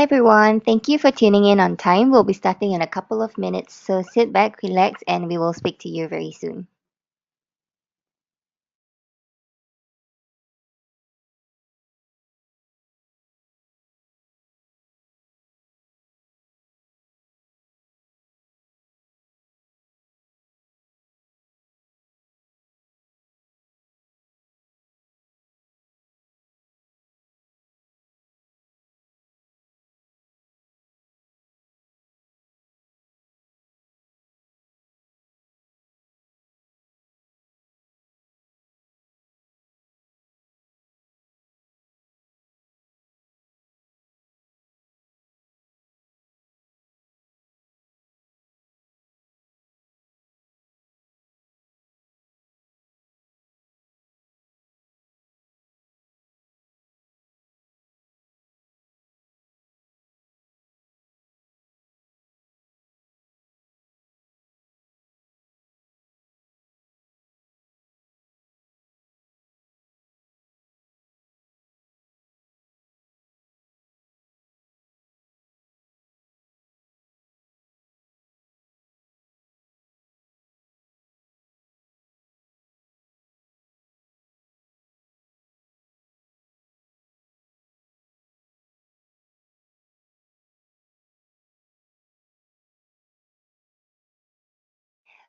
Hi everyone, thank you for tuning in on time. We'll be starting in a couple of minutes, so sit back, relax, and we will speak to you very soon.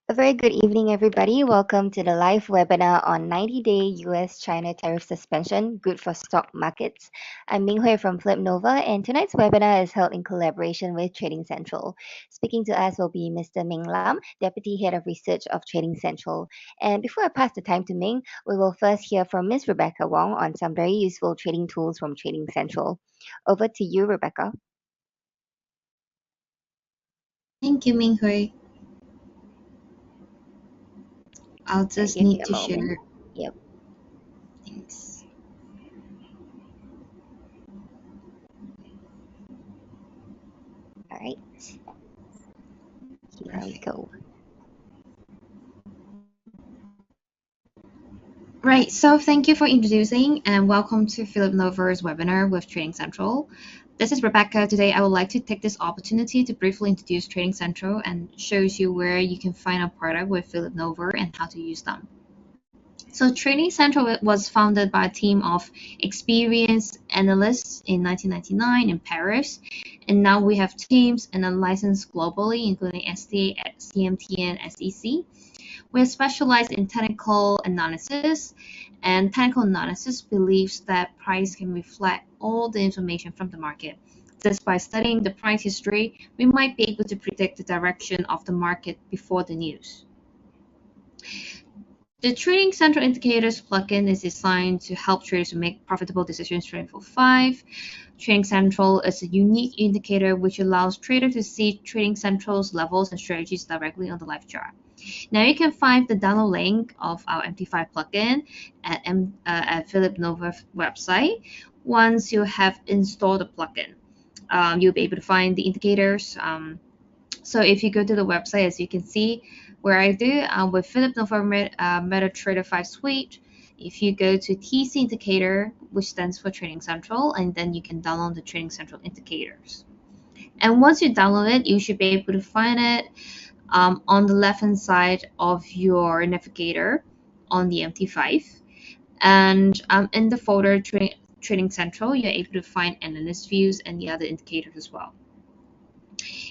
A very good evening, everybody. Welcome to the live webinar on 90-day US China tariff suspension, good for stock markets. I'm Ming Hui from Phillip Nova, and tonight's webinar is held in collaboration with Trading Central. Speaking to us will be Mr. Ming Lam, Deputy Head of Research of Trading Central. And before I pass the time to Ming, we will first hear from Ms. Rebecca Wong on some very useful trading tools from Trading Central. Over to you, Rebecca. Thank you, Ming Hui. I'll Right, just give me need a to moment. share Yep. things. All right. Here we Perfect. go. Right, so thank you for introducing and welcome to Philip Nova's webinar with Trading Central. This is Rebecca. Today, I would like to take this opportunity to briefly introduce Trading Central and shows you where you can find a product with Philip Nova and how to use them. So Trading Central was founded by a team of experienced analysts in 1999 in Paris, and now we have teams and a license globally, including STA, CMT, and SEC. We are specialized in technical analysis, and technical analysis believes that price can reflect all the information from the market. Just by studying the price history, we might be able to predict the direction of the market before the news. The Trading Central Indicators plugin is designed to help traders to make profitable decisions 24/5. Trading Central is a unique indicator which allows traders to see Trading Central's levels and strategies directly on the live chart. Now you can find the download link of our MT5 plugin at Philip Nova website. Once you have installed the plugin, you'll be able to find the indicators. So if you go to the website, as you can see, where I do with Philip Nova MetaTrader 5 Suite, if you go to TC Indicator, which stands for Trading Central, and then you can download the Trading Central indicators. And once you download it, you should be able to find it on the left-hand side of your navigator on the MT5. And in the folder Trading Central, you're able to find analyst views and the other indicators as well.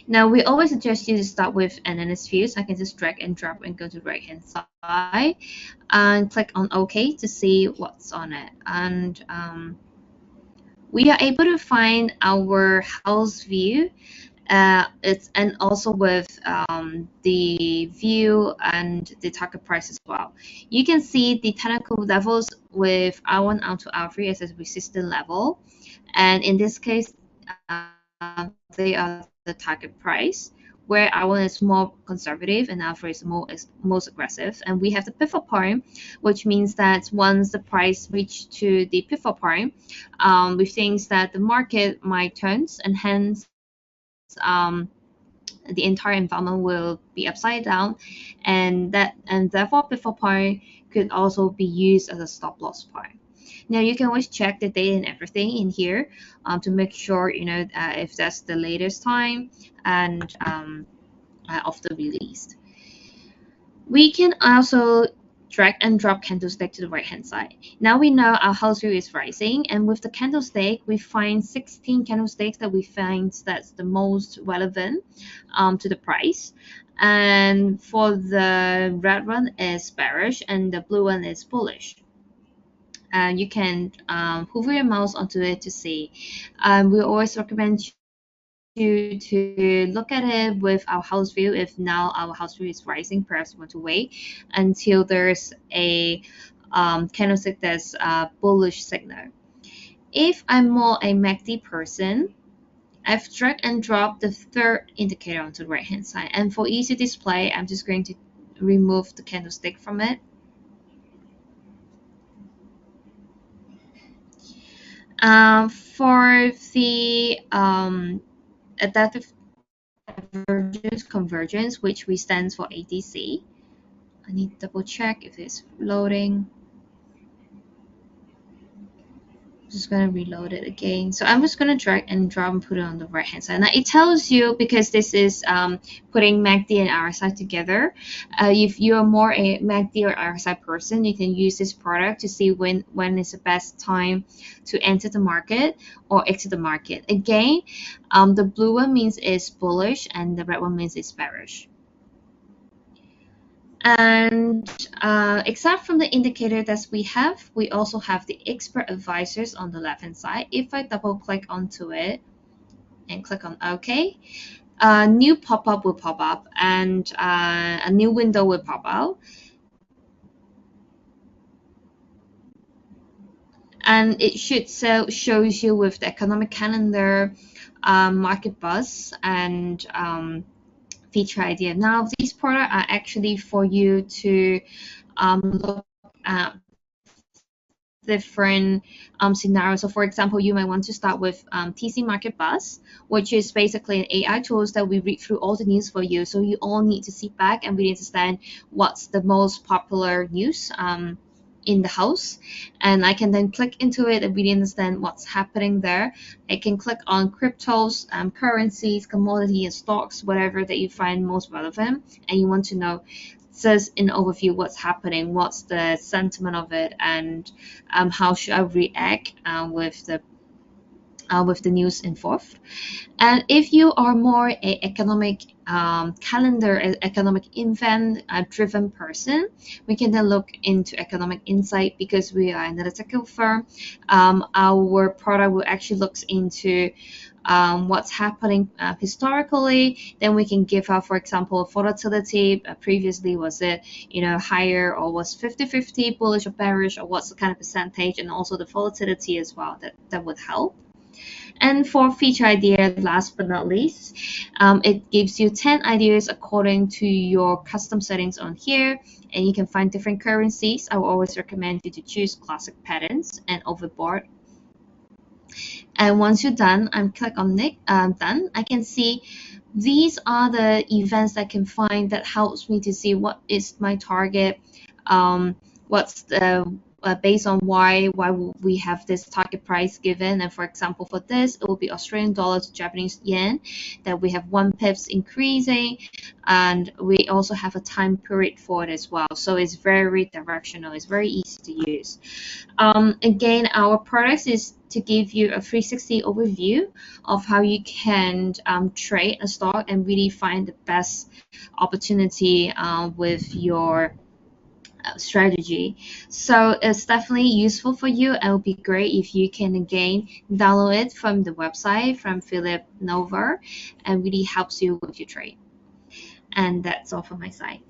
Now, we always suggest you to start with analyst views. I can just drag and drop and go to the right-hand side and click on OK to see what's on it. And we are able to find our house view. It's and also with the view and the target price as well. You can see the technical levels with R1, R2, R3 as a resistance level, and in this case, they are the target price. Where R1 is more conservative and R3 is most aggressive, and we have the pivot point, which means that once the price reach to the pivot point, we think that the market might turn, and hence the entire environment will be upside down, and therefore pivot point could also be used as a stop loss point. Now you can always check the date and everything in here to make sure if that's the latest time and of the release. We can also drag and drop candlestick to the right hand side. Now we know our house view is rising, and with the candlestick, we find 16 candlesticks that we find that's the most relevant to the price. And for the red one is bearish and the blue one is bullish. And you can hover your mouse onto it to see. We always recommend to look at it with our house view. If now our house view is rising, perhaps you want to wait until there's a candlestick that's a bullish signal. If I'm more a MACD person, I've dragged and dropped the third indicator onto the right hand side, and for easy display I'm just going to remove the candlestick from it. For the adaptive divergence convergence, which we stands for ADC, I need to double check if it's loading. Just gonna reload it again. So I'm just gonna drag and drop and put it on the right hand side. Now it tells you, because this is putting MACD and RSI together. If you are more a MACD or RSI person, you can use this product to see when is the best time to enter the market or exit the market. Again, the blue one means it's bullish and the red one means it's bearish. And except from the indicator that we have, we also have the expert advisors on the left hand side. If I double click onto it and click on OK, a new pop-up will pop up and a new window will pop out. And it should shows you with the economic calendar, market buzz, and feature idea. Now these products are actually for you to look at different scenarios. So for example, you might want to start with TC Market Buzz, which is basically an AI tools that we read through all the news for you. So you all need to sit back and really understand what's the most popular news in the house, and I can then click into it and really understand what's happening there. I can click on cryptos, currencies, commodity and stocks, whatever that you find most relevant and you want to know. Says in overview what's happening, what's the sentiment of it, and how should I react with the news involved. And if you are more a economic calendar, economic event driven person, we can then look into economic insight. Because we are an analytical firm, our product will actually looks into what's happening historically. Then we can give out, for example, volatility. Previously, was it higher, or was 50-50 bullish or bearish, or what's the kind of percentage, and also the volatility as well. That would help. And for feature idea, last but not least, it gives you 10 ideas according to your custom settings on here, and you can find different currencies. I will always recommend you to choose classic patterns and overboard. And once you're done, I'm click on done. I can see these are the events that I can find that helps me to see what is my target, what's the based on why we have this target price given. And for example, for this, it will be Australian dollar to Japanese yen, that we have 1 pips increasing, and we also have a time period for it as well. So it's very directional. It's very easy to use. Again, our products is to give you a 360 overview of how you can trade a stock and really find the best opportunity with your strategy. So it's definitely useful for you, and it would be great if you can again download it from the website from Phillip Nova, and really helps you with your trade. And that's all from my side.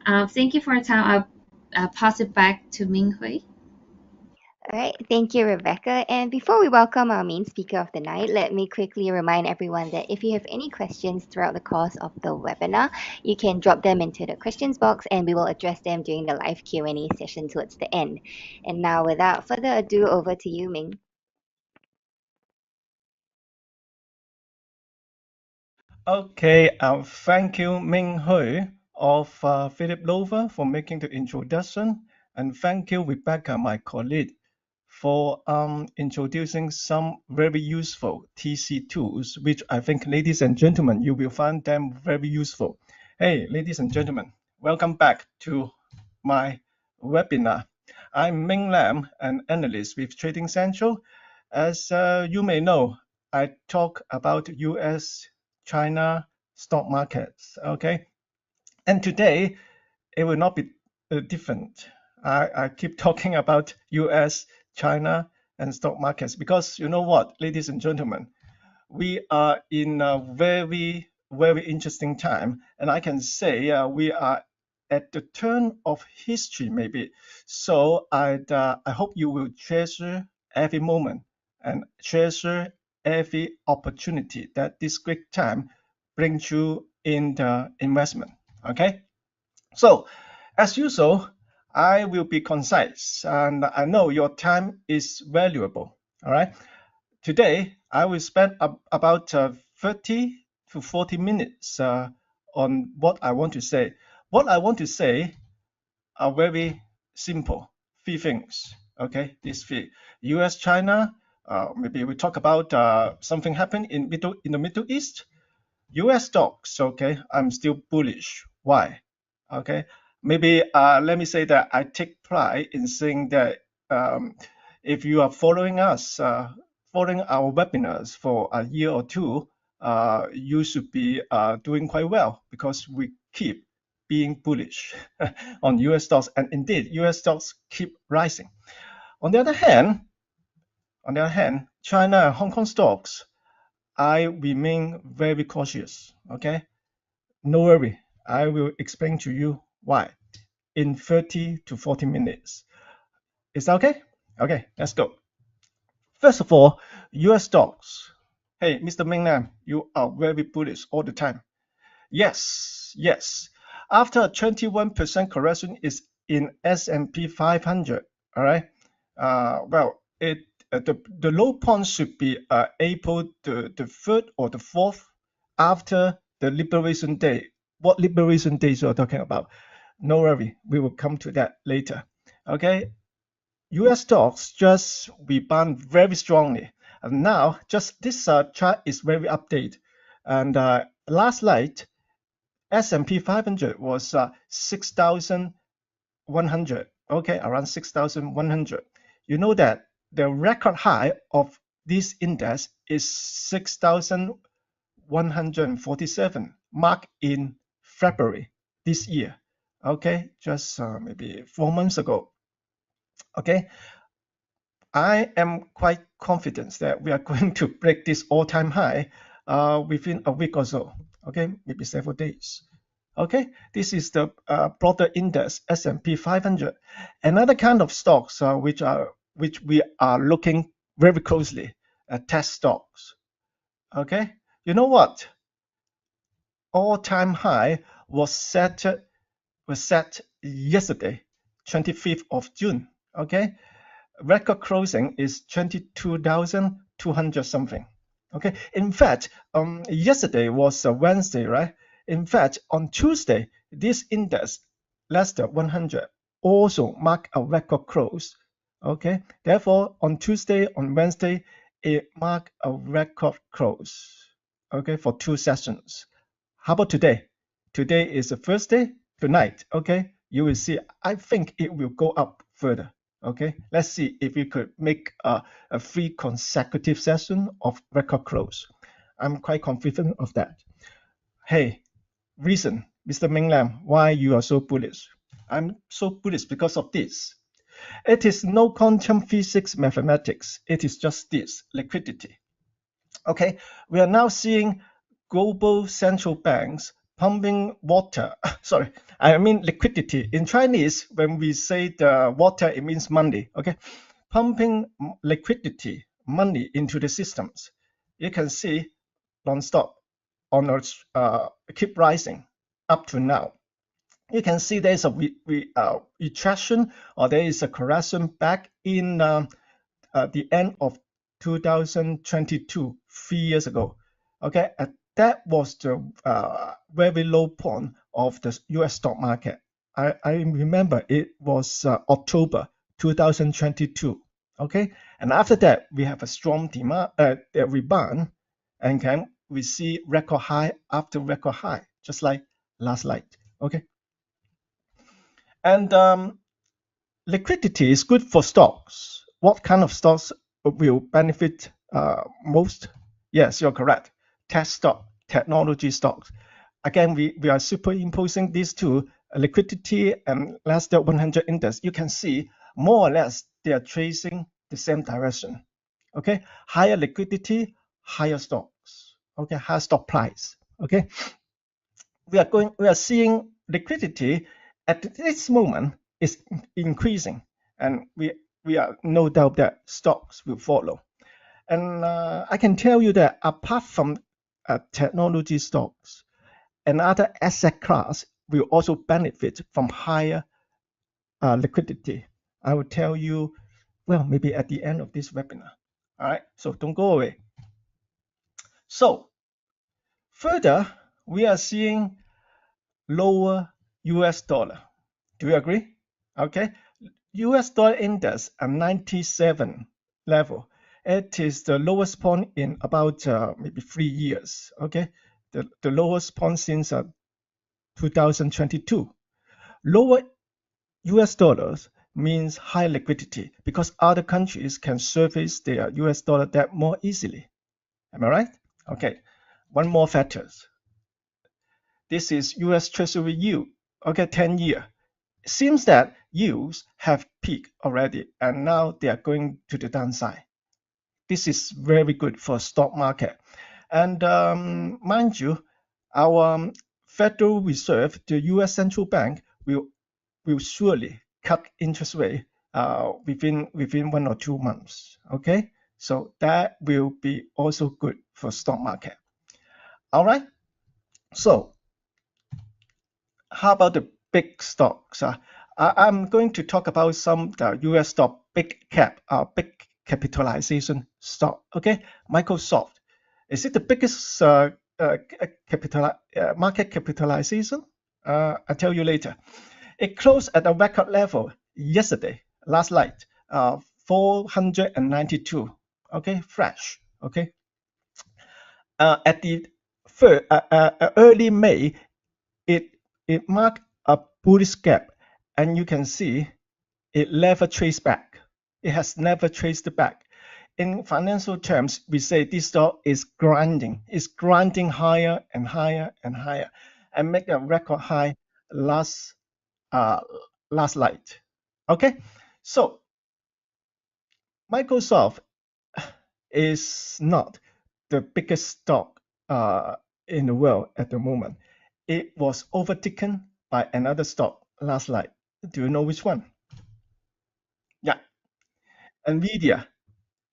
Thank you for your time. I'll pass it back to Ming Hui. All right, thank you, Rebecca. And before we welcome our main speaker of the night, let me quickly remind everyone that if you have any questions throughout the course of the webinar, you can drop them into the questions box and we will address them during the live Q&A session towards the end. And now, without further ado, over to you, Ming. Okay, thank you, Ming Hui of Philip Nova for making the introduction, and thank you, Rebecca, my colleague, for introducing some very useful TC tools, which I think, ladies and gentlemen, you will find them very useful. Hey, ladies and gentlemen, welcome back to my webinar. I'm Ming Lam, an analyst with Trading Central. As you may know, I talk about US, China stock markets, okay? And today, it will not be different. I keep talking about US, China, and stock markets because you know what, ladies and gentlemen, we are in a very, very interesting time. And I can say we are at the turn of history, maybe. So I hope you will treasure every moment and treasure every opportunity that this great time brings you in the investment. Okay? So, as usual, I will be concise, and I know your time is valuable. All right. Today, I will spend about 30 to 40 minutes on what I want to say. What I want to say are very simple, three things. Okay, these three: U.S., China. Maybe we talk about something happened in the Middle East. US stocks, okay, I'm still bullish. Why? Okay, maybe let me say that I take pride in saying that if you are following us, following our webinars for a year or two, you should be doing quite well because we keep being bullish on US stocks, and indeed, US stocks keep rising. On the other hand, China and Hong Kong stocks, I remain very cautious. Okay, no worry. I will explain to you why in 30 to 40 minutes. Is that okay? Okay, let's go. First of all, US stocks. Hey, Mr. Ming Lam, you are very bullish all the time. Yes, yes. After a 21% correction is in S&P 500, all right? The low point should be April the 3rd or the 4th after the Liberation Day. What Liberation Day you are talking about? No worry, we will come to that later. Okay, US stocks just rebound very strongly. And now, just this chart is very updated. And last night, S&P 500 was 6,100. Okay, around 6,100. You know that the record high of this index is 6,147, marked in February this year. Okay, just maybe 4 months ago. Okay, I am quite confident that we are going to break this all-time high within a week or so. Okay, maybe several days. Okay, this is the broader index S&P 500. Another kind of stocks which we are looking very closely at tech stocks. Okay, you know what? All-time high was set yesterday, 25th of June. Okay, record closing is 22,200 something. Okay, in fact, yesterday was a Wednesday, right? In fact, on Tuesday, this index, less than 100, also marked a record close. Okay, therefore, on Tuesday, on Wednesday, it marked a record close. Okay, for 2 sessions. How about today? Today is a Thursday. Tonight, okay, you will see. I think it will go up further. Okay, let's see if we could make a 3 consecutive session of record close. I'm quite confident of that. Hey, reason, Mr. Ming Lam, why you are so bullish? I'm so bullish because of this. It is no quantum physics mathematics. It is just this, liquidity. Okay, we are now seeing global central banks pumping water. Sorry, I mean liquidity. In Chinese, when we say the water, it means money. Okay, pumping liquidity, money into the systems. You can see non-stop on keep rising up to now. You can see there is a retraction or there is a correction back in the end of 2022, 3 years ago. Okay, that was the very low point of the US stock market. I remember it was October 2022. Okay, and after that we have a strong demand, a rebound, and can we see record high after record high, just like last night. Okay, and liquidity is good for stocks. What kind of stocks will benefit most? Yes, you're correct. Tech stock, technology stocks. Again, we are superimposing these two, liquidity and Nasdaq 100 index. You can see more or less they are tracing the same direction. Okay, higher liquidity, higher stocks. Okay, higher stock price. Okay, we are seeing liquidity at this moment is increasing, and we are no doubt that stocks will follow. And I can tell you that apart from technology stocks, another asset class will also benefit from higher liquidity. I will tell you, well, maybe at the end of this webinar. All right, so don't go away. So further, we are seeing lower US dollar. Do you agree? Okay. US dollar index at 97 level. It is the lowest point in about maybe 3 years. Okay. The lowest point since 2022. Lower US dollars means high liquidity because other countries can service their US dollar debt more easily. Am I right? Okay. One more factors. This is US Treasury yield. Okay, 10-year. Seems that yields have peaked already and now they are going to the downside. This is very good for stock market. And mind you, our Federal Reserve, the US Central Bank, will surely cut interest rate within 1 or 2 months. Okay, so that will be also good for stock market. All right. So how about the big stocks? I'm going to talk about some US stock big big capitalization stock. Okay, Microsoft. Is it the biggest market capitalization? I'll tell you later. It closed at a record level yesterday, last night, 492. Okay, fresh. Okay, at the early May, it it marked a bullish gap, and you can see it never traced back. It has never traced back. In financial terms, we say this stock is grinding. It's grinding higher and higher and higher, and make a record high last uh, last night. Okay, so Microsoft is not the biggest stock in the world at the moment. It was overtaken by another stock last night. Do you know which one? Yeah, Nvidia.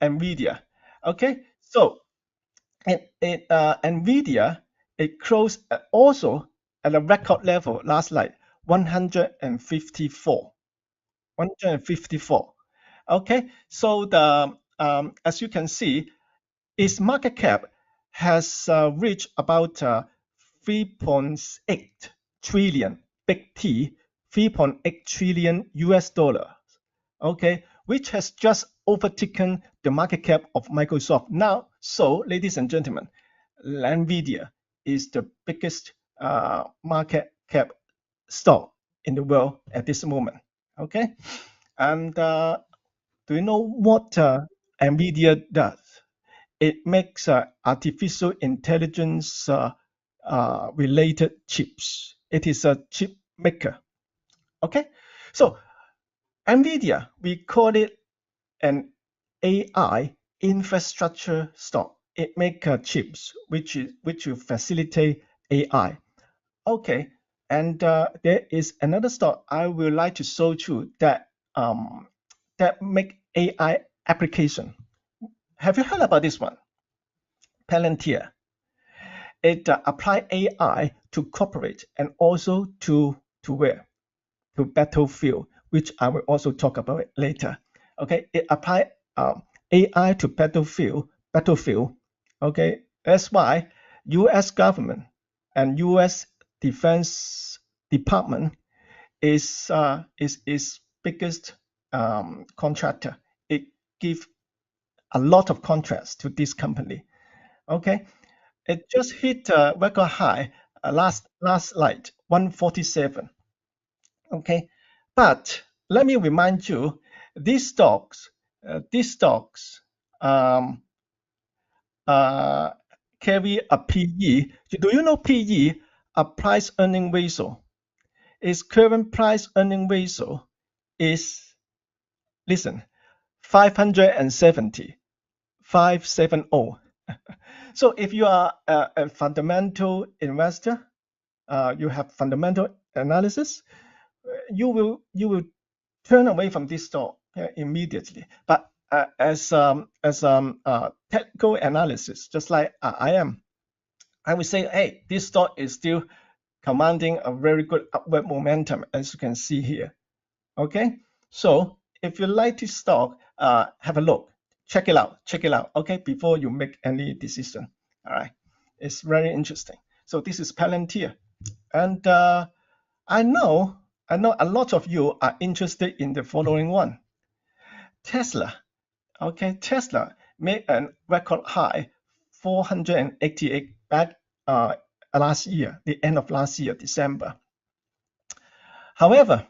Nvidia. Okay, so Nvidia, it closed also at a record level last night, 154. 154. Okay, so the as you can see, its market cap has reached about 3.8 trillion, big T, 3.8 trillion US dollars. Okay, which has just overtaken the market cap of Microsoft now. So, ladies and gentlemen, Nvidia is the biggest market cap stock in the world at this moment. Okay, and do you know what Nvidia does? It makes artificial intelligence related chips. It is a chip maker. Okay, so Nvidia, we call it an AI infrastructure stock. It makes chips which will facilitate AI. Okay, and there is another stock I would like to show you that make AI application. Have you heard about this one? Palantir. It apply AI to corporate and also to where? To battlefield, which I will also talk about it later. Okay, it apply AI to battlefield. Okay, that's why U.S. government and U.S. Defense Department is biggest contractor. It give a lot of contrast to this company. Okay, it just hit a record high last night, 147. Okay, but let me remind you, these stocks um, uh, carry a PE. Do you know PE? A price earning ratio. Its current price earning ratio is, listen, 570, 570. So if you are a fundamental investor, you have fundamental analysis, you will turn away from this stock immediately. But as technical analysis, just like I am, I would say, hey, this stock is still commanding a very good upward momentum, as you can see here. Okay, so if you like this stock, have a look, check it out. Okay, before you make any decision. All right, it's very interesting. So this is Palantir, and I know a lot of you are interested in the following one, Tesla. Okay, Tesla made a record high 488 back last year, the end of last year, December. However,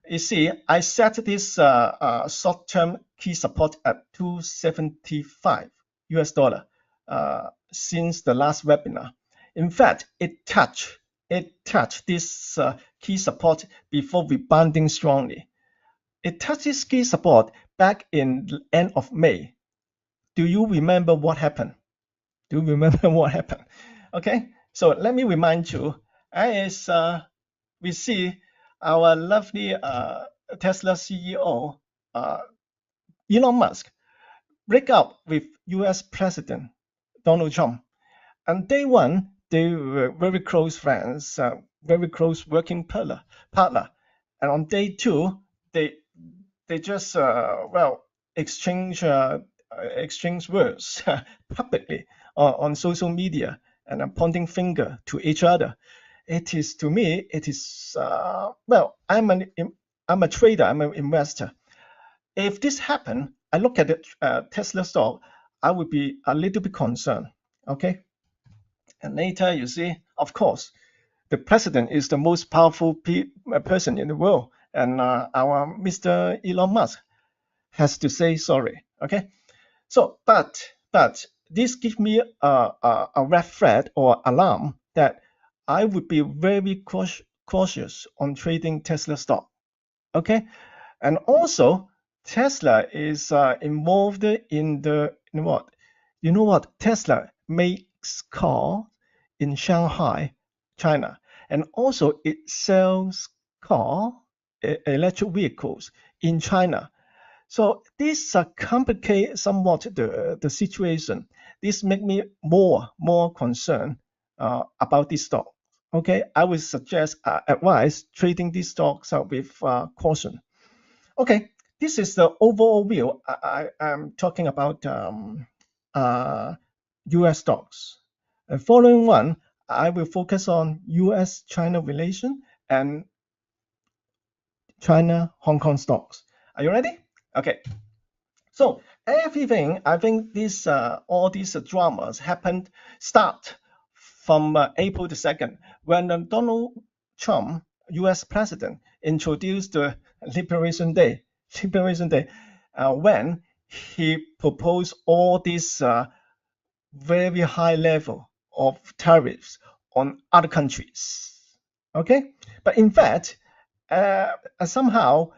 you see, I set this short-term key support at 275 US dollar since the last webinar. In fact, it touched this key support before rebounding strongly. It touched this key support back in the end of May. Do you remember what happened? Do you remember what happened? Okay, so let me remind you, as we see our lovely Tesla CEO, Elon Musk, break up with US President Donald Trump. And day one, they were very close friends, very close working partner. And on day two, they just exchange words publicly on social media and pointing finger to each other. It is, to me, it is I'm a trader, I'm an investor. If this happened, I look at the Tesla stock, I would be a little bit concerned. Okay, and later you see, of course, the president is the most powerful person in the world, and our Mr. Elon Musk has to say sorry. Okay, so but this gives me a red flag or alarm that I would be very cautious on trading Tesla stock. Okay, and also Tesla is involved in what? You know what? Tesla makes car in Shanghai, China, and also it sells electric vehicles in China. So this complicates somewhat the situation. This make me more concerned about this stock. Okay, I would suggest advise trading these stocks with caution. Okay, this is the overall view. I am talking about U.S. stocks. The following one, I will focus on U.S.-China relation and China-Hong Kong stocks. Are you ready? Okay. So everything, I think all these dramas start from April the 2nd, when Donald Trump, U.S. president, introduced the Liberation Day, when he proposed all these very high level of tariffs on other countries. Okay, but in fact, somehow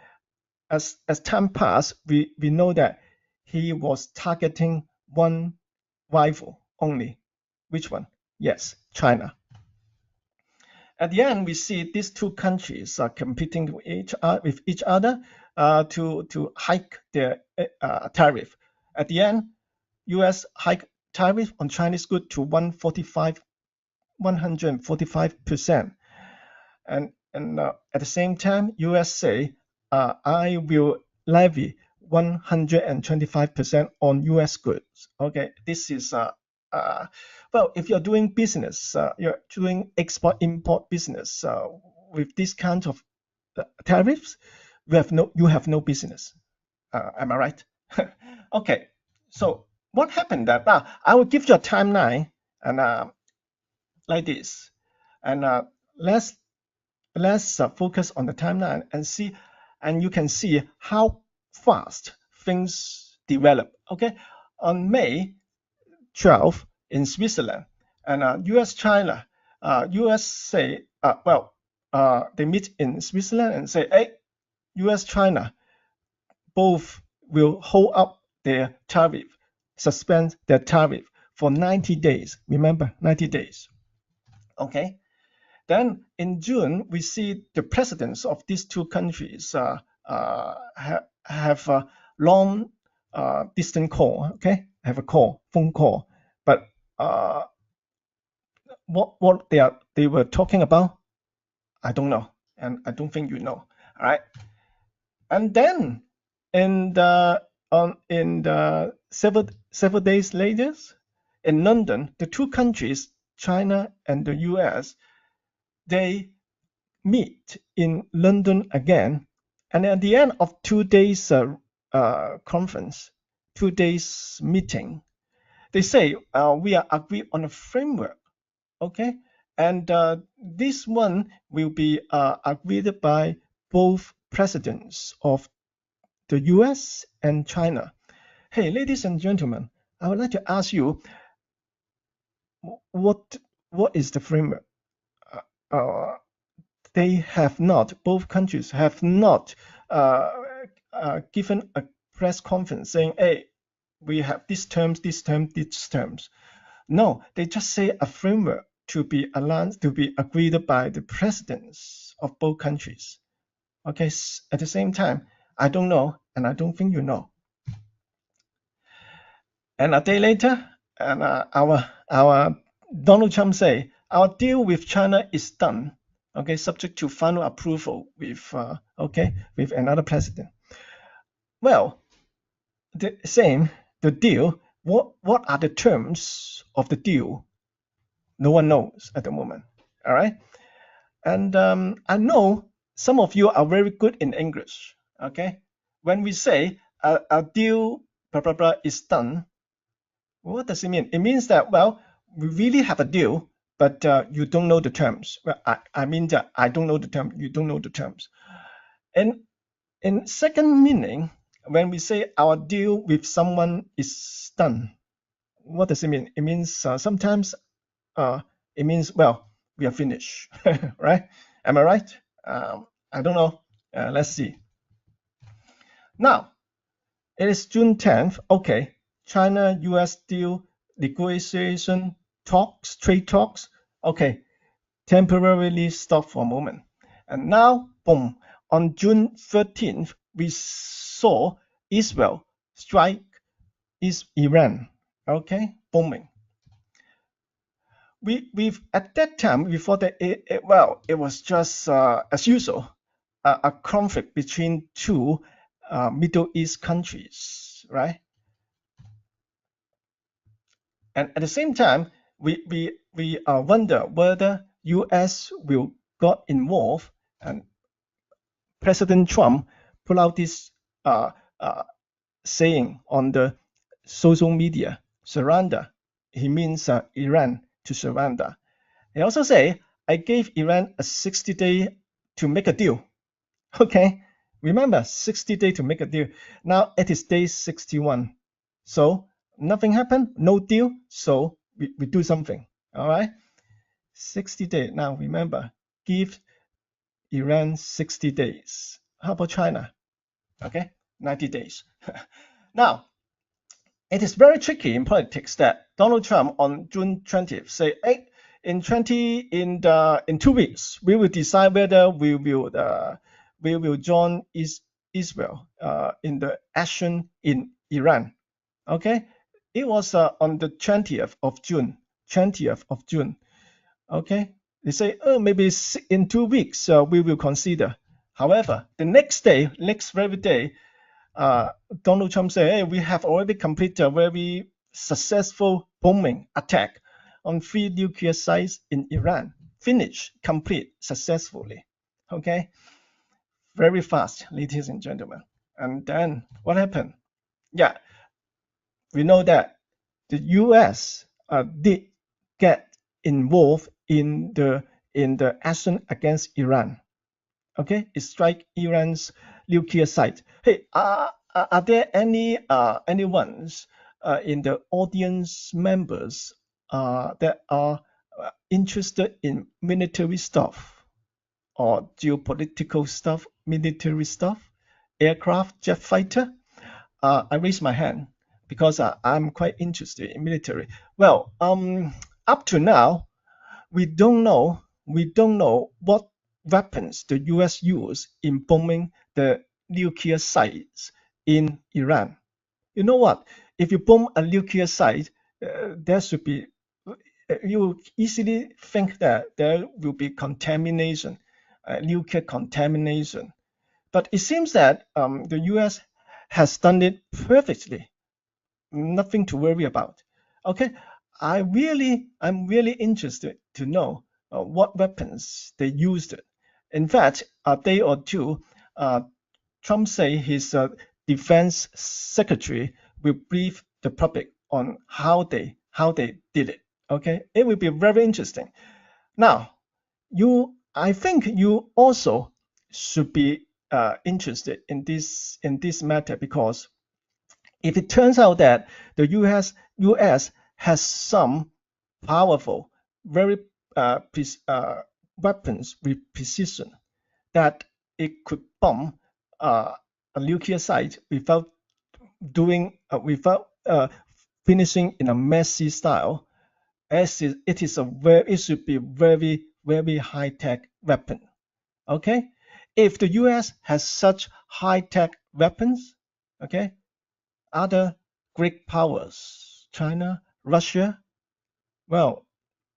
as time passed, we know that he was targeting one rival only. Which one? Yes, China. At the end, we see these two countries are competing with each other to hike their tariff. At the end, U.S. hike tariff on Chinese goods to 145%. And at the same time, U.S. say, I will levy 125% on U.S. goods. Okay, this is well, if you're doing business, you're doing export-import business with this kind of tariffs, you have no business. Am I right? Okay, so what happened that now I will give you a timeline and like this, and let's focus on the timeline and see, and you can see how fast things develop. Okay, on May 12th in Switzerland, and U.S. China, U.S. say, they meet in Switzerland and say, hey, U.S. China both will hold up their tariff, suspend their tariff for 90 days. Remember, 90 days. Okay. Then in June, we see the presidents of these two countries have a long distant call. Okay, have a phone call. But uh, what they were talking about, I don't know, and I don't think you know. All right. And then in the several days later, in London, the two countries, China and the U.S., they meet in London again, and at the end of 2 days conference, 2 days meeting, they say we are agreed on a framework. Okay, and this one will be agreed by both presidents of the US and China. Hey, ladies and gentlemen, I would like to ask you what is the framework? Uh, they have not, both countries have not uh, given a press conference saying, hey, we have these terms, these terms, these terms. No, they just say a framework to be aligned, to be agreed by the presidents of both countries. Okay, at the same time, I don't know, and I don't think you know. And a day later, and our Donald Trump say our deal with China is done. Okay, subject to final approval with with another president. Well, the deal. What are the terms of the deal? No one knows at the moment. All right, and I know some of you are very good in English. Okay, when we say a deal blah blah blah is done, what does it mean? It means that, well, we really have a deal, but you don't know the terms. Well, I mean that I don't know the term, you don't know the terms. And in second meaning, when we say our deal with someone is done, what does it mean? It means sometimes it means, well, we are finished, right? Am I right? I don't know. Let's see. Now, it is June 10th. Okay, China-US deal negotiation talks, trade talks. Okay, temporarily stop for a moment. And now, boom, on June 13th, we saw Israel strike Iran. Okay, booming. We've at that time we thought that it was just as usual a conflict between two Middle East countries, right? And at the same time, we wonder whether U.S. will got involved, and President Trump put out this uh, uh, saying on the social media, surrender. He means Iran to surrender. He also say, I gave Iran a 60-day to make a deal. Okay, remember 60 days to make a deal. Now it is day 61. So nothing happened, no deal. So we do something. All right, 60 days. Now remember, give Iran 60 days. How about China? Okay, 90 days. Now it is very tricky in politics that Donald Trump on June 20th say, hey, in 2 weeks we will decide whether we will join Israel in the action in Iran. Okay, it was on the 20th of June. 20th of June. Okay, they say, oh, maybe in 2 weeks we will consider. However, the next day, next very day, Donald Trump said, hey, we have already completed a very successful bombing attack on 3 nuclear sites in Iran. Finished, complete, successfully. Okay, very fast, ladies and gentlemen. And then what happened? Yeah, we know that the U.S. Did get involved in the action against Iran. Okay, it strike Iran's nuclear site. Hey, are there any ones in the audience members that are interested in military stuff or geopolitical stuff, military stuff, aircraft, jet fighter? I raise my hand because I'm quite interested in military. Well, up to now, we don't know what weapons the US used in bombing the nuclear sites in Iran. You know what? If you bomb a nuclear site, there should be you easily think that there will be contamination, nuclear contamination. But it seems that the US has done it perfectly, nothing to worry about. Okay, I'm really interested to know what weapons they used. In fact, a day or two, uh, Trump say his defense secretary will brief the public on how they did it. Okay, it will be very interesting. Now, I think you also should be interested in this matter because if it turns out that the US has some powerful, very weapons with precision that it could bomb uh, a nuclear site without finishing in a messy style, as it should be very high tech weapon. Okay, if the U.S. has such high tech weapons, okay, other great powers, China, Russia, well,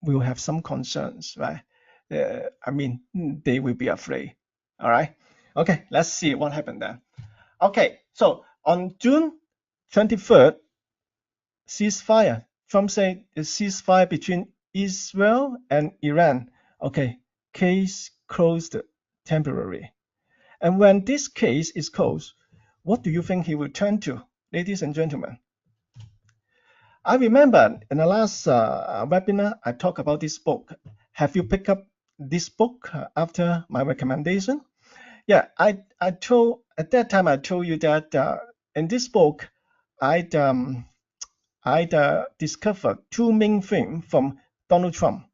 will have some concerns, right? I mean, they will be afraid. All right. Okay, let's see what happened there. Okay, so on June 23rd, ceasefire. Trump said the ceasefire between Israel and Iran. Okay, case closed temporary. And when this case is closed, what do you think he will turn to, ladies and gentlemen? I remember in the last webinar, I talked about this book. Have you picked up this book after my recommendation? Yeah, I told at that time I told you that in this book, I'd um, I'd discovered two main things from Donald Trump.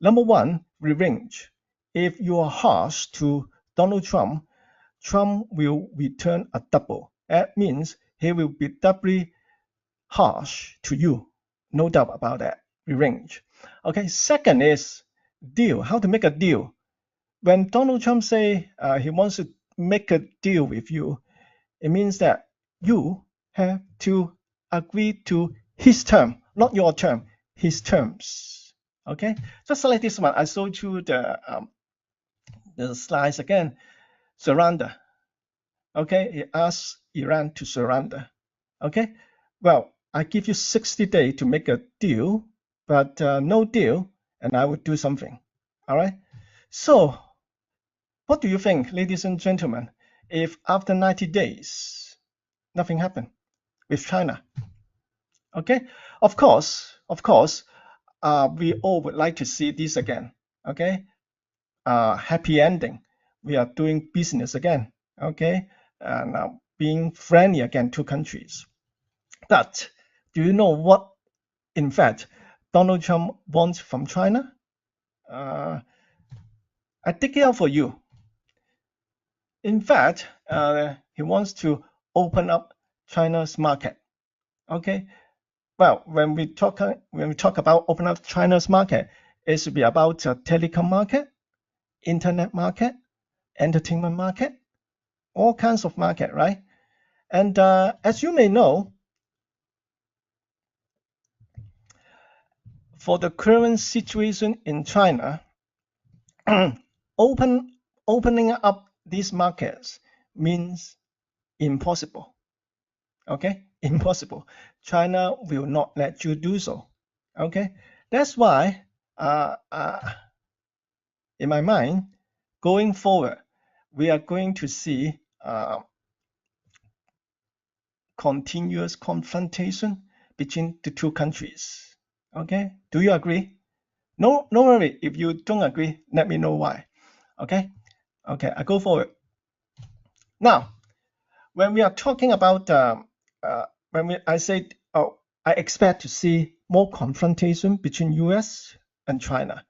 Number one, revenge. If you are harsh to Donald Trump, Trump will return a double. That means he will be doubly harsh to you. No doubt about that. Revenge. Okay, second is deal. How to make a deal. When Donald Trump say he wants to make a deal with you, it means that you have to agree to his term, not your term, his terms. Okay, just like this one, I showed you the slides again. Surrender. Okay, he asks Iran to surrender. Okay, well, I give you 60 days to make a deal, but no deal, and I will do something. All right. So, what do you think, ladies and gentlemen, if after 90 days nothing happened with China? Okay, of course, we all would like to see this again. Okay, happy ending. We are doing business again. Okay, and being friendly again, two countries. But do you know what, in fact, Donald Trump wants from China? Uh, I take it out for you. In fact, he wants to open up China's market. Okay. Well, when we talk about open up China's market, it should be about telecom market, internet market, entertainment market, all kinds of market, right? And as you may know, for the current situation in China, open opening up these markets means impossible. Okay, impossible. China will not let you do so. Okay, that's why in my mind, going forward, we are going to see continuous confrontation between the two countries. Okay, do you agree? No, no worry. If you don't agree, let me know why. Okay, okay, I go forward. Now, when we are talking about I said, oh, I expect to see more confrontation between US and China.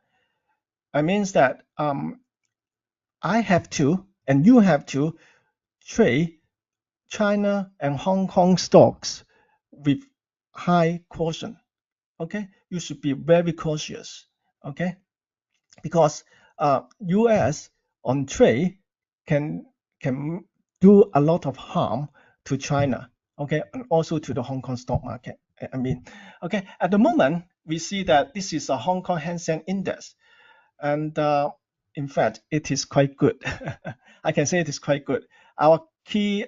It means that I have to and you have to trade China and Hong Kong stocks with high caution. Okay, you should be very cautious. Okay, because US on trade can can do a lot of harm to China, okay, and also to the Hong Kong stock market. I mean, okay, at the moment we see that this is a Hong Kong Hang Seng Index, and in fact it is quite good. I can say it is quite good. Our key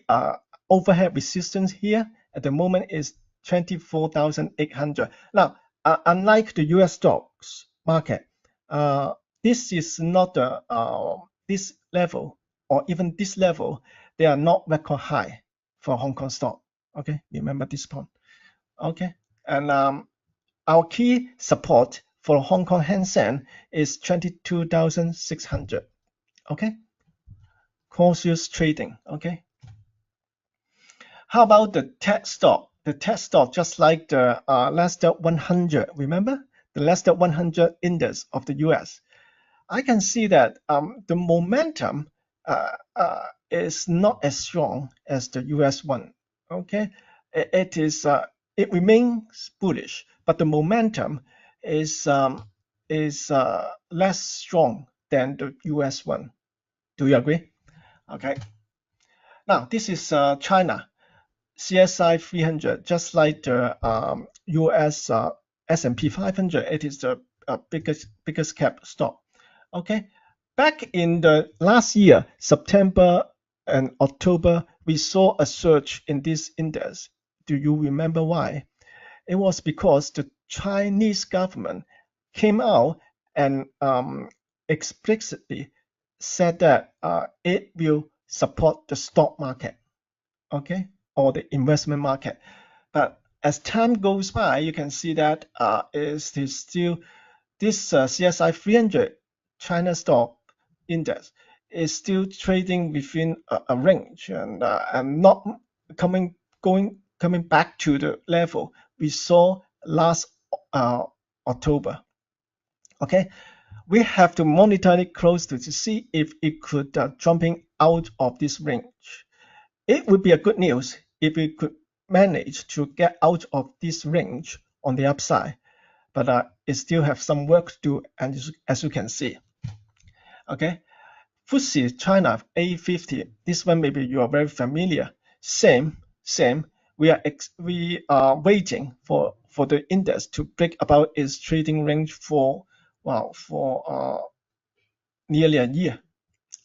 overhead resistance here at the moment is 24,800. Now, unlike the US stocks market, uh, this is not this level or even this level. They are not record high for Hong Kong stock. Okay, remember this point. Okay, and our key support for Hong Kong Hang Seng is 22,600. Okay, cautious trading. Okay, how about the tech stock? The tech stock, just like the Nasdaq 100, remember the Nasdaq 100 index of the US. I can see that the momentum is not as strong as the US one. Okay, it remains bullish, but the momentum is less strong than the US one. Do you agree? Okay. Now this is China. CSI 300, just like the US S&P 500, it is the biggest cap stock. Okay, back in the last year, September and October, we saw a surge in this index. Do you remember why? It was because the Chinese government came out and explicitly said that it will support the stock market, okay, or the investment market. But as time goes by, you can see that it is still this CSI 300 China stock index is still trading within a range and not coming back to the level we saw last October. Okay, we have to monitor it closely to see if it could jumping out of this range. It would be a good news if we could manage to get out of this range on the upside, but it still have some work to do, and as you can see. Okay, FTSE China A50. This one maybe you are very familiar. Same. We are waiting for the index to break about its trading range for nearly a year.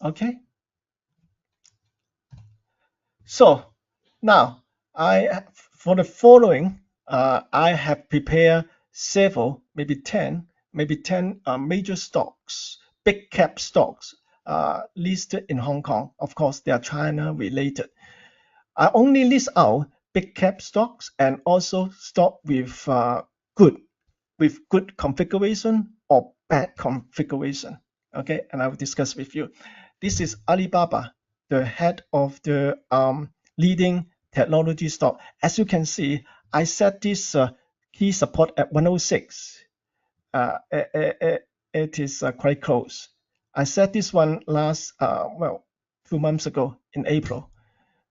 Okay. So now for the following, I have prepared several, maybe 10 major stocks, big cap stocks listed in Hong Kong. Of course, they are China related. I only list out big cap stocks and also stock with good configuration or bad configuration. Okay, and I will discuss with you. This is Alibaba, the head of the leading technology stock. As you can see, I set this key support at 106. It is quite close. I set this one last 2 months ago in April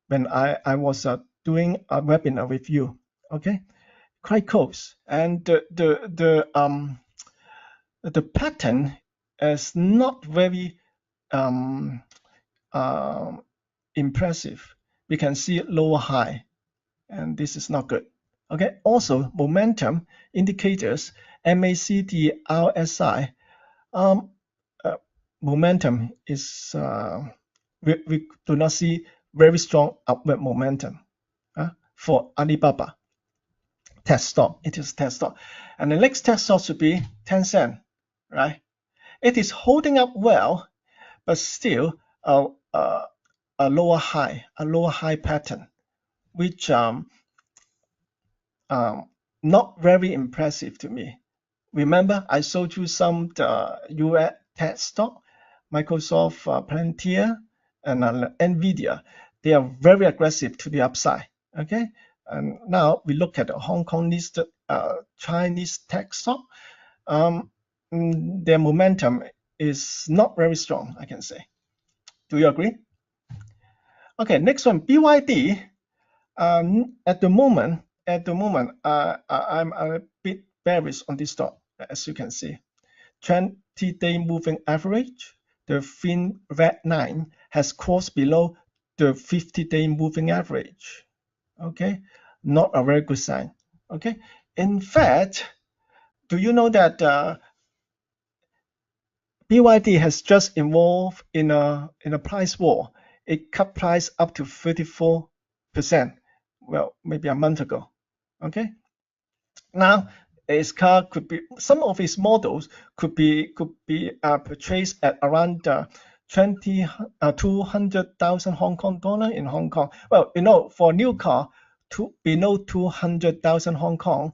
when I was doing a webinar with you. Okay, quite close, and the pattern is not very um, impressive. We can see lower high, and this is not good. Okay, also momentum indicators, MACD, RSI, momentum is we do not see very strong upward momentum for Alibaba. Test stop, it is test stop, and the next test stop should be Tencent, right? It is holding up well, but still a lower high pattern, which not very impressive to me. Remember, I showed you some the US tech stock, Microsoft, Palantir, and Nvidia. They are very aggressive to the upside. Okay, and now we look at the Hong Kong listed Chinese tech stock. Their momentum is not very strong, I can say. Do you agree? Okay, next one, BYD. At the moment, I'm a bit bearish on this stock, as you can see. 20-day moving average, the thin red line has crossed below the 50-day moving average. Okay, not a very good sign. Okay, in fact, do you know that BYD has just involved in a price war? It cut price up to 34%. Well, maybe a month ago. Okay, now his car could be, some of his models could be purchased at around 200,000 Hong Kong dollar in Hong Kong. Well, you know, for a new car below 200,000 Hong Kong,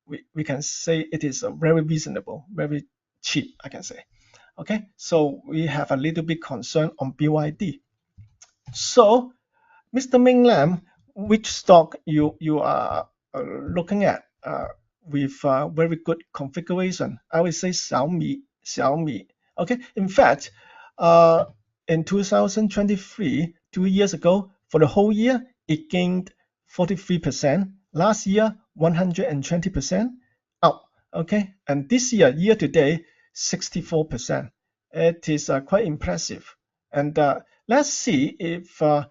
we can say it is very reasonable, very cheap, I can say. Okay, so we have a little bit concern on BYD. So, Mr. Ming Lam, which stock you are looking at with very good configuration? I would say Xiaomi. Xiaomi. Okay. In fact, in 2023, 2 years ago, for the whole year, it gained 43%. Last year, 120% up. Okay. And this year to date, 64%. It is quite impressive. And let's see if the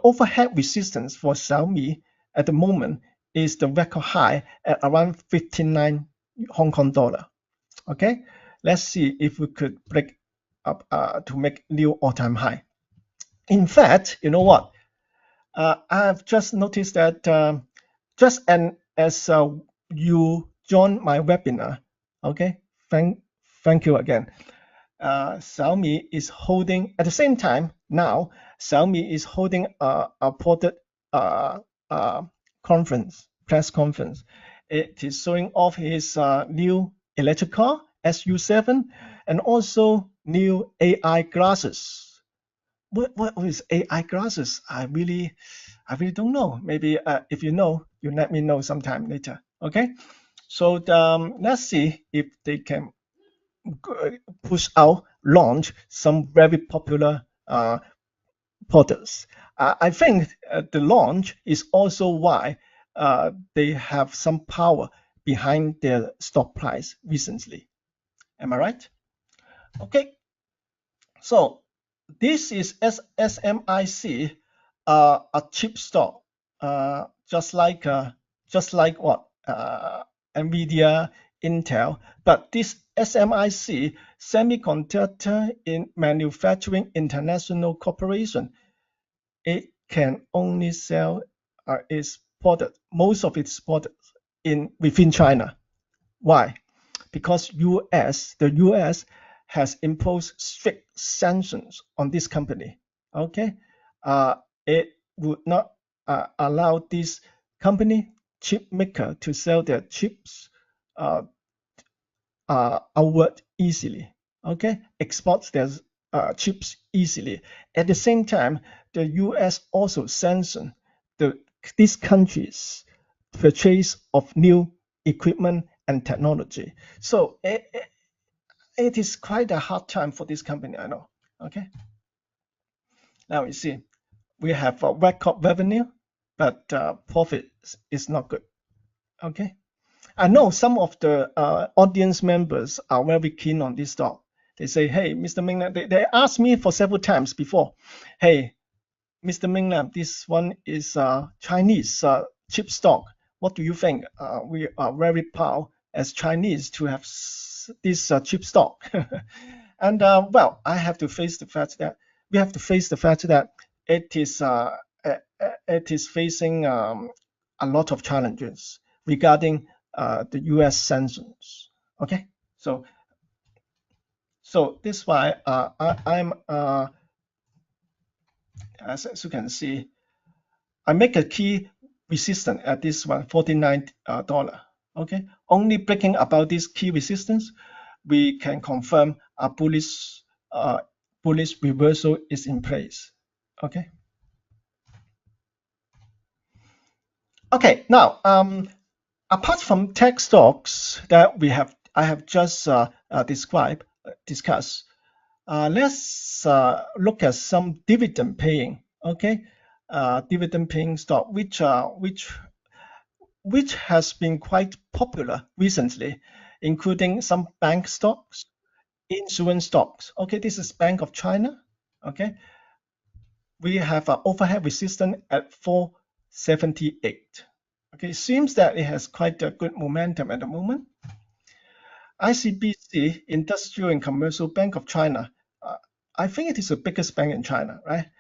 overhead resistance for Xiaomi at the moment is the record high at around 59 Hong Kong dollar. Okay, let's see if we could break up to make new all-time high. In fact, you know what? I've just noticed that as you join my webinar, okay, thank you again. Xiaomi is holding at the same time now. Xiaomi is holding a product press conference. It is showing off his new electric car SU7 and also new AI glasses. What is AI glasses? I really don't know. Maybe if you know, you let me know sometime later. Okay. So let's see if they can launch some very popular products. I think the launch is also why they have some power behind their stock price recently. Am I right? Okay. So this is SMIC, a chip stock, just like what Nvidia, Intel, but this SMIC, Semiconductor in Manufacturing International Corporation, it can only sell most of its products within China. Why? Because the US has imposed strict sanctions on this company. Okay, it would not allow this company chip maker to sell their chips outward easily. Okay, exports their chips easily. At the same time, the US also sanctioned these countries' purchase of new equipment and technology. So it is quite a hard time for this company, I know. Okay. Now we see we have a record revenue, but profit is not good. Okay. I know some of the audience members are very keen on this stock. They say, hey, Mr. Ming Lam, they asked me for several times before, hey, Mr. Ming Lam, this one is Chinese chip stock. What do you think? We are very proud as Chinese to have this chip stock. And well, I have to face the fact that we have to face the fact that it is facing a lot of challenges regarding the U.S. sanctions. Okay, so this is why I'm as you can see, I make a key resistance at this one, $49. Okay, only breaking about this key resistance, we can confirm a bullish reversal is in place. Okay. Okay. Now, apart from tech stocks that I have just discussed, let's look at some dividend paying. Okay, dividend paying stock, which has been quite popular recently, including some bank stocks, insurance stocks. Okay, this is Bank of China. Okay, we have an overhead resistance at 478. Okay, seems that it has quite a good momentum at the moment. ICBC, Industrial and Commercial Bank of China. I think it is the biggest bank in China, right?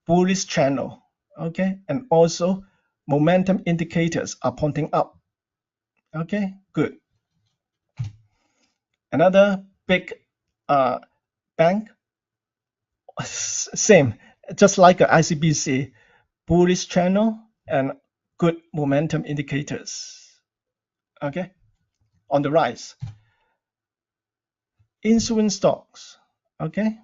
Bullish channel. Okay, and also momentum indicators are pointing up. Okay, good. Another big bank, same, just like a ICBC, bullish channel and good momentum indicators. Okay, on the rise. Insurance stocks. Okay,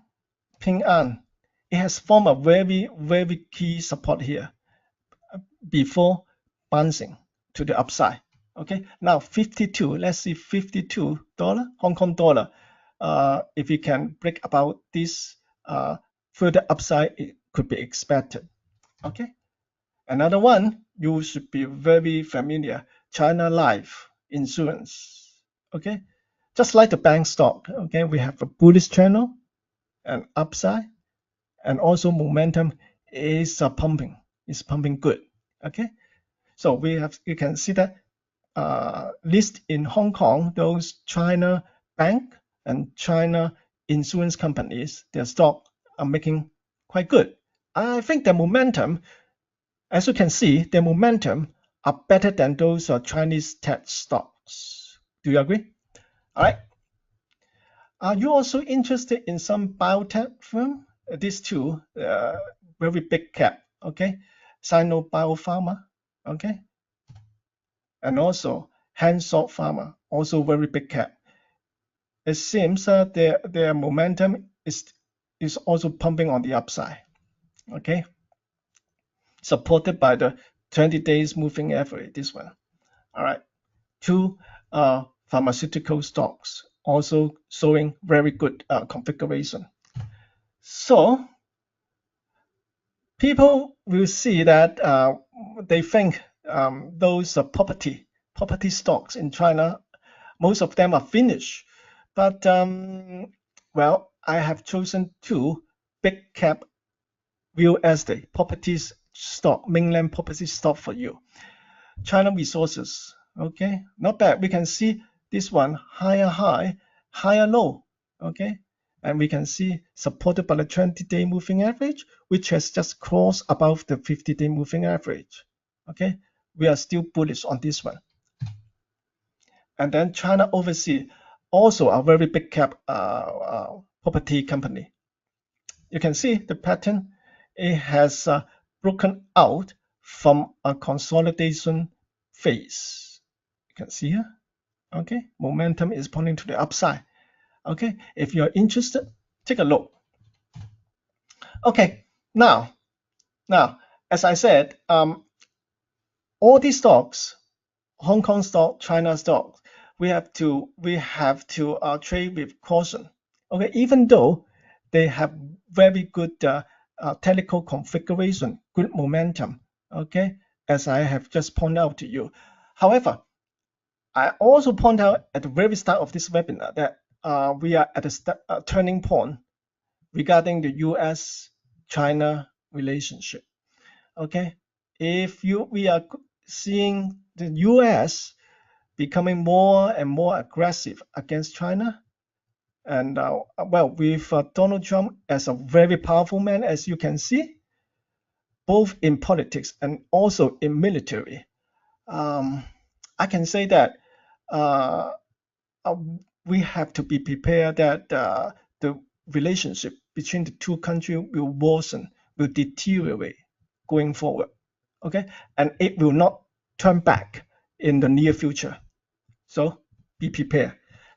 Ping An, it has formed a very key support here before bouncing to the upside. Okay, now 52. Let's see, $52 Hong Kong dollar. If we can break about this further upside, it could be expected. Okay, another one you should be very familiar, China Life Insurance. Okay, just like the bank stock. Okay, we have a bullish channel and upside, and also momentum is pumping. It's pumping good. Okay, so you can see that list in Hong Kong, those China bank and China insurance companies, their stock are making quite good. I think the momentum, as you can see, the momentum are better than those Chinese tech stocks. Do you agree? All right. Are you also interested in some biotech firm? These two, very big cap. Okay, Sino Biopharma. Okay, and also Hansoh Pharma, also very big cap. It seems their momentum is also pumping on the upside. Okay, supported by the 20 days moving average. This one. All right. Two pharmaceutical stocks also showing very good configuration. So people will see that they think those property stocks in China, most of them are finished. But well, I have chosen two big cap real estate properties stock, Ming Lam property stock for you. China Resources, okay, not bad. We can see this one higher high, higher low, okay, and we can see supported by the 20-day moving average, which has just crossed above the 50-day moving average. Okay, we are still bullish on this one. And then China Overseas, also a very big cap property company. You can see the pattern. It has broken out from a consolidation phase. You can see here. Okay, momentum is pointing to the upside. Okay, if you're interested, take a look. Okay, now, as I said, all these stocks, Hong Kong stock, China stock, we have to trade with caution. Okay, even though they have very good technical configuration, good momentum. Okay, as I have just pointed out to you. However, I also point out at the very start of this webinar that we are at a turning point regarding the U.S.-China relationship. Okay, if we are seeing the U.S. becoming more and more aggressive against China, and well, with Donald Trump as a very powerful man, as you can see, both in politics and also in military, I can say that we have to be prepared that the relationship between the two countries will worsen, will deteriorate going forward. okay, and it will not turn back in the near future. So be prepared.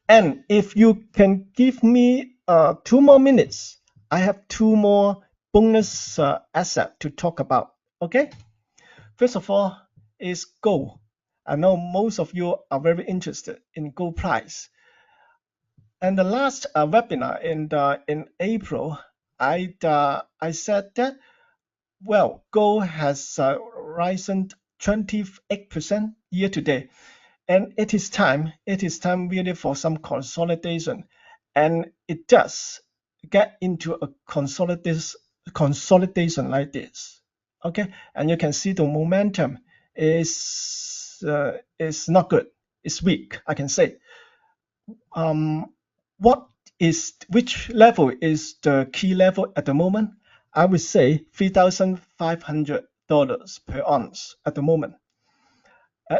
And if you can give me 2 more minutes, I have two more bonus asset to talk about. Okay. First of all is gold. I know most of you are very interested in gold price. And the last webinar in April, I said that well, gold has risen 28% year to date, and it is time. It is time really for some consolidation, and it does get into a consolidation like this. Okay, and you can see the momentum is not good. It's weak, I can say. What is which level is the key level at the moment? I would say $3,500 per ounce at the moment.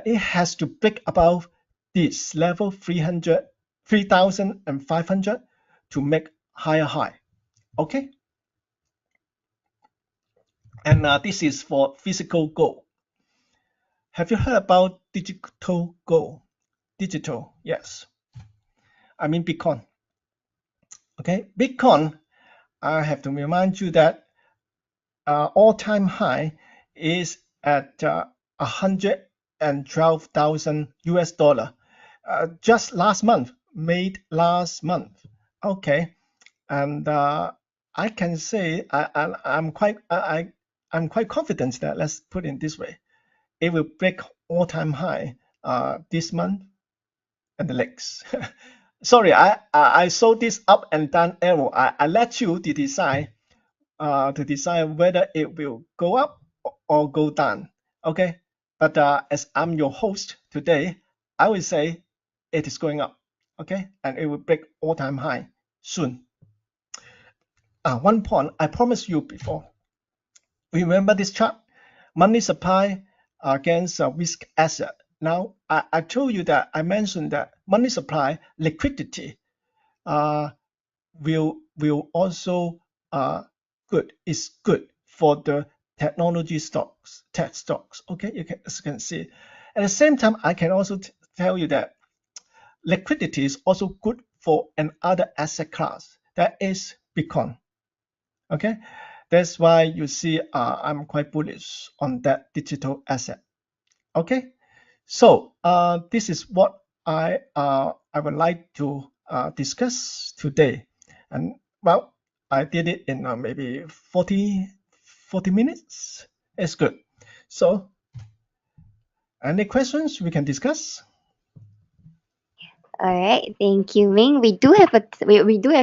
It has to break above this level 3,500 to make higher high. Okay, and this is for physical gold. Have you heard about digital gold? Digital, yes. I mean Bitcoin. Okay, Bitcoin. I have to remind you that all-time high is at 112,000 US dollar. Just last month, made last month. Okay, and I can say I'm quite confident that let's put it this way, it will break all-time high this month and the next. Sorry, I saw this up and down arrow. I let you to decide whether it will go up or go down. Okay, but as I'm your host today, I will say it is going up. Okay, and it will break all-time high soon. One point I promised you before. Remember this chart? Money supply against risk asset. Now I told you that I mentioned that money supply liquidity uh, will also good is good for the technology stocks, tech stocks. Okay, as you can see. At the same time, I can also tell you that liquidity is also good for another asset class that is Bitcoin. Okay, that's why you see I'm quite bullish on that digital asset. Okay, so this is what I would like to discuss today, and well, I did it in maybe 40 minutes. It's good. So, any questions we can discuss? All right, thank you, Ming. We do have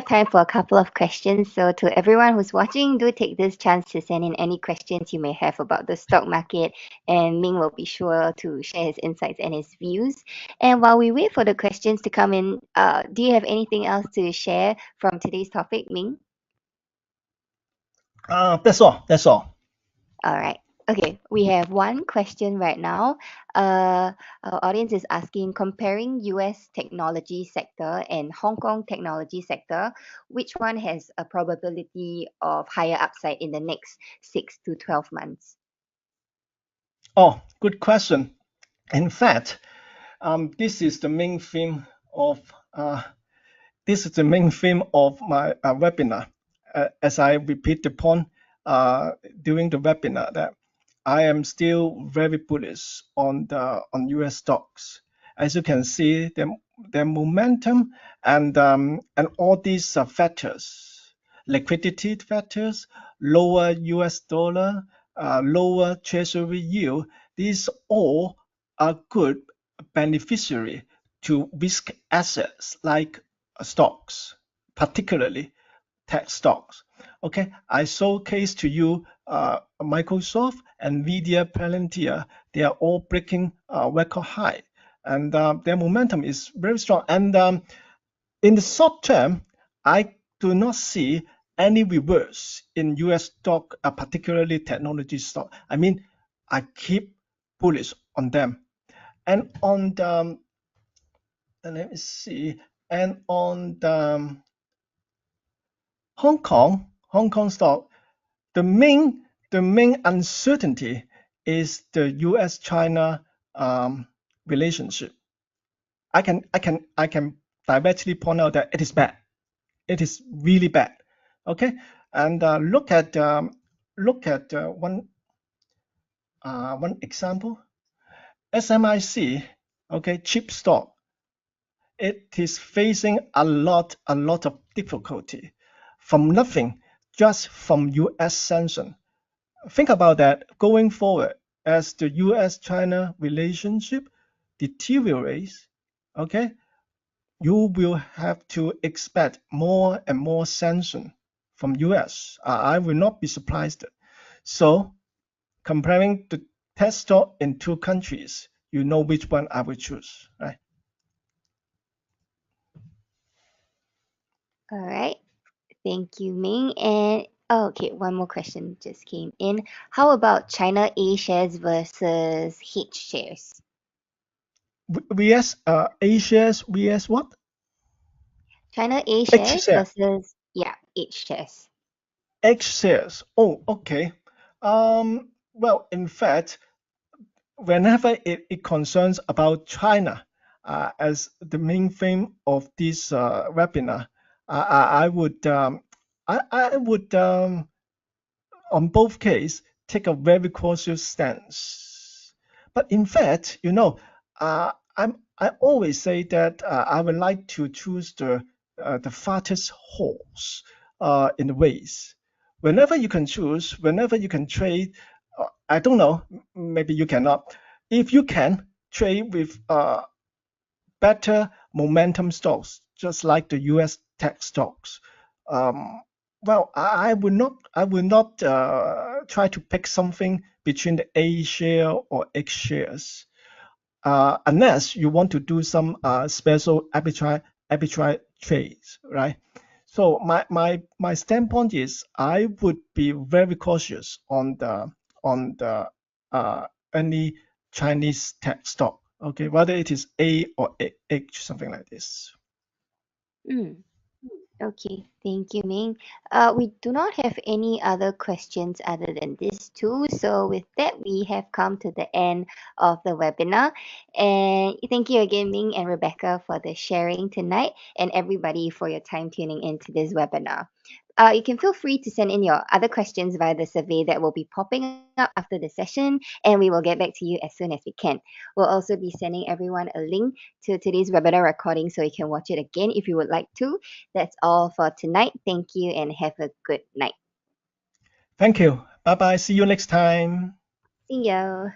time for a couple of questions. So to everyone who's watching, do take this chance to send in any questions you may have about the stock market, and Ming will be sure to share his insights and his views. And while we wait for the questions to come in, do you have anything else to share from today's topic, Ming? That's all. That's all. All right. Okay, we have one question right now. Our audience is asking, comparing US technology sector and Hong Kong technology sector, which one has a probability of higher upside in the next 6 to 12 months? Oh, good question. In fact, this is the main theme of my webinar. As I repeat the point during the webinar, that I am still very bullish on US stocks. As you can see, the momentum and all these factors, liquidity factors, lower US dollar, lower treasury yield, these all are good beneficiary to risk assets like stocks, particularly tech stocks. Okay, I showcase to you Microsoft, Nvidia, Palantir. They are all breaking record high, and their momentum is very strong. And in the short term, I do not see any reverse in US stock, particularly technology stock. I mean, I keep bullish on them. And on the let me see, and on the Hong Kong stock, the main uncertainty is the U.S.-China relationship. I can directly point out that it is bad. It is really bad. Okay, and look at one example. SMIC, okay, chip stock. It is facing a lot of difficulty from nothing, just from U.S. sanction. Think about that going forward as the U.S.-China relationship deteriorates. Okay, you will have to expect more and more sanction from US. I will not be surprised. So comparing the test stock in two countries, you know which one I will choose, right? All right. Thank you, Ming. And oh, okay, one more question just came in. How about China A shares versus H shares? VS A shares VS what? China A H shares share. versus, yeah, H shares. H shares. Oh, okay. Well, in fact, whenever it concerns about China, as the main theme of this webinar, I would I would on both cases take a very cautious stance. But in fact, I always say that I would like to choose the fastest horse in the race. Whenever you can choose, whenever you can trade, I don't know, maybe you cannot. If you can trade with better momentum stocks, just like the U.S. tech stocks. Um, well, I will not try to pick something between the A share or X shares, unless you want to do some special arbitrage trades, right? So my standpoint is I would be very cautious on the any Chinese tech stock, okay, whether it is A or H, something like this. Mm. Okay, thank you, Ming. We do not have any other questions other than these two. So with that, we have come to the end of the webinar. And thank you again, Ming and Rebecca, for the sharing tonight, and everybody for your time tuning into this webinar. You can feel free to send in your other questions via the survey that will be popping up after the session, and we will get back to you as soon as we can. We'll also be sending everyone a link to today's webinar recording so you can watch it again if you would like to. That's all for tonight. Thank you and have a good night. Thank you. Bye bye. See you next time. See you.